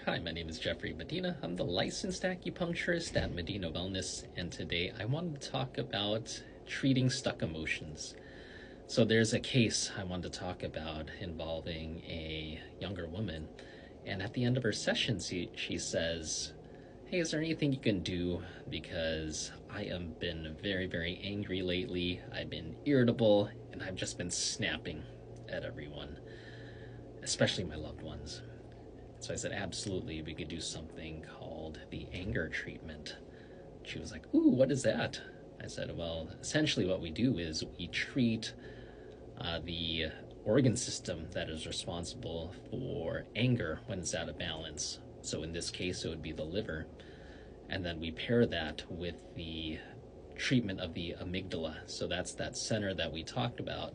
Hi, my name is Jeffrey Medina. I'm the licensed acupuncturist at Medina Wellness, and today I wanted to talk about treating stuck emotions. So, there's a case I wanted to talk about involving a younger woman, and at the end of her session, she says, "Hey, is there anything you can do? Because I have been very, very angry lately. I've been irritable, and I've just been snapping at everyone, especially my loved ones." So I said, absolutely, we could do something called the anger treatment. She was like, ooh, what is that? I said, well, essentially what we do is we treat the organ system that is responsible for anger when it's out of balance. So in this case, it would be the liver. And then we pair that with the treatment of the amygdala. So that's that center that we talked about,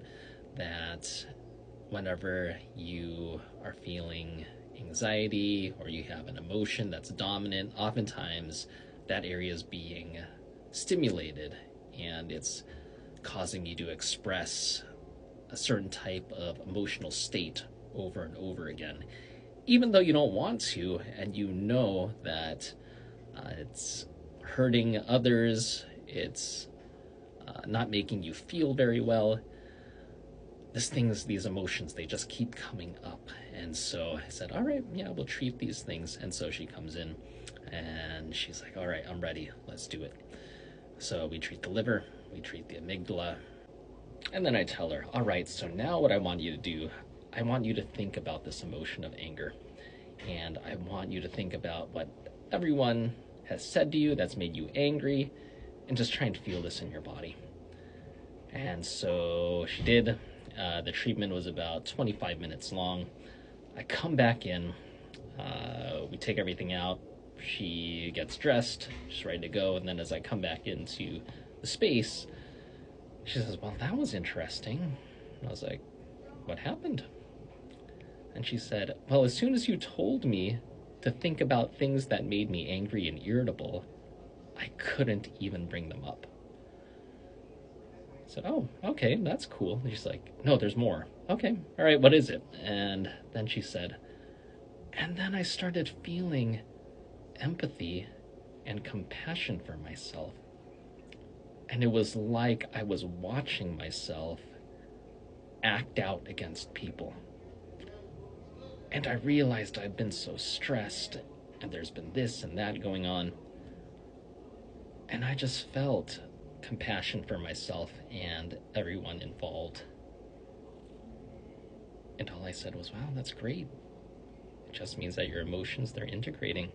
that whenever you are feeling anxiety or you have an emotion that's dominant, oftentimes that area is being stimulated and it's causing you to express a certain type of emotional state over and over again, even though you don't want to, and you know that it's hurting others, it's not making you feel very well. These emotions, they just keep coming up. And so I said, all right, yeah, we'll treat these things. And so she comes in and she's like, all right, I'm ready, let's do it. So we treat the liver, we treat the amygdala, and then I tell her, all right, so now what I want you to do, I want you to think about this emotion of anger, and I want you to think about what everyone has said to you that's made you angry, and just try and feel this in your body. And so she did. The treatment was about 25 minutes long. I come back in, we take everything out, she gets dressed, she's ready to go, and then as I come back into the space, she says, well, that was interesting. And I was like, what happened? And she said, well, as soon as you told me to think about things that made me angry and irritable, I couldn't even bring them up. I said, oh, okay, that's cool. And she's like, no, there's more. Okay, all right, what is it? And then she said, and then I started feeling empathy and compassion for myself. And it was like I was watching myself act out against people. And I realized I'd been so stressed, and there's been this and that going on. And I just felt compassion for myself and everyone involved. And all I said was, wow, that's great. It just means that your emotions, they're integrating.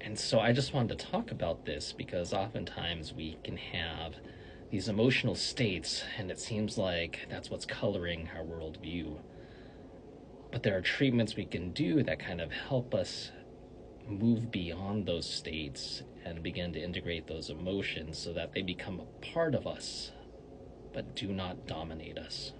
And so I just wanted to talk about this because oftentimes we can have these emotional states, and it seems like that's what's coloring our worldview. But there are treatments we can do that kind of help us move beyond those states and begin to integrate those emotions so that they become a part of us, but do not dominate us.